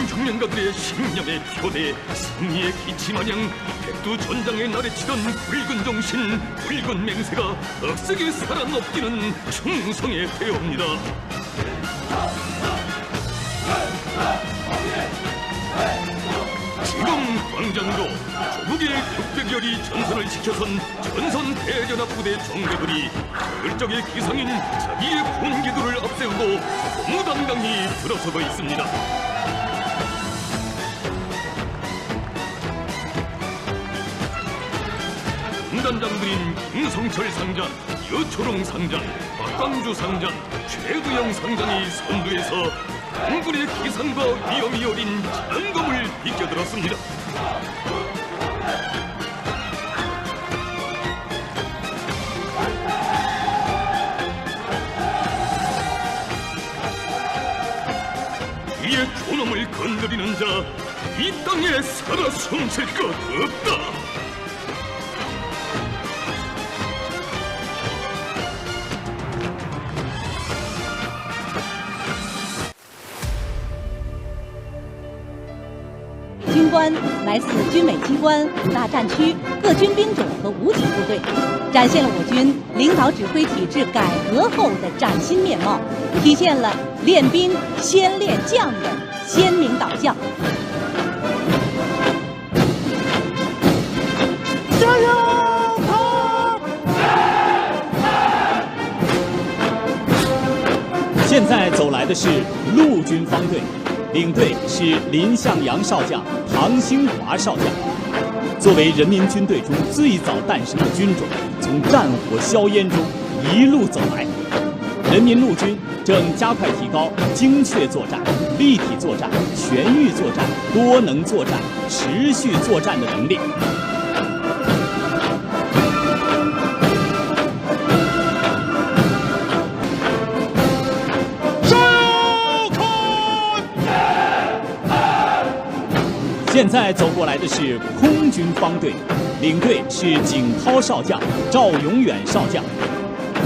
청년가들의 신념의 표대, 승리의 기치마냥 백두전장에 나래치던 붉은 정신, 붉은 맹세가 억세게 살아넘기는 충성의 배우입니다. 지금 광장으로 조국의 600여리 전선을 지켜선 전선 대전합부대 정대들이 결적의 기상인 자기의 군기도를 앞세우고 고무당당히 들어서고 있습니다. 군단장들인 김성철 상장, 여초롱 상장, 박광주 상장, 최두영 상장이 선두에서 당군의 기상과 위험이 어린 장검을 비껴들었습니다. 이의 존엄을 건드리는 자, 이 땅에 살아 숨쉴 것 없다. 军官来自军委机关、大战区各军兵种和武警部队，展现了我军领导指挥体制改革后的崭新面貌，体现了练兵先练将的鲜明导向。加油！跑！现在走来的是陆军方队。 领队是林向阳少将、唐兴华少将。作为人民军队中最早诞生的军种，从战火硝烟中一路走来，人民陆军正加快提高精确作战、立体作战、全域作战、多能作战、持续作战的能力。 现在走过来的是空军方队，领队是景涛少将、赵永远少将。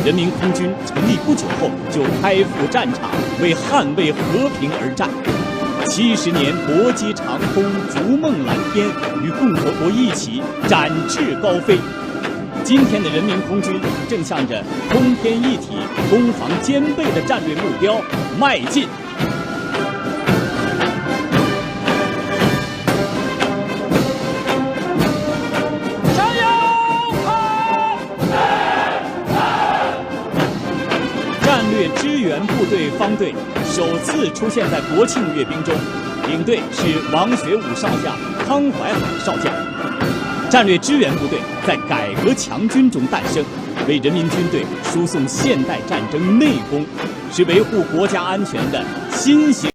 人民空军成立不久后就开赴战场，为捍卫和平而战。70年搏击长空，逐梦蓝天，与共和国一起展翅高飞。今天的人民空军正向着空天一体、攻防兼备的战略目标迈进。 支援部队方队首次出现在国庆阅兵中，领队是王学武少将、康怀海少将。战略支援部队在改革强军中诞生，为人民军队输送现代战争内功，是维护国家安全的新型。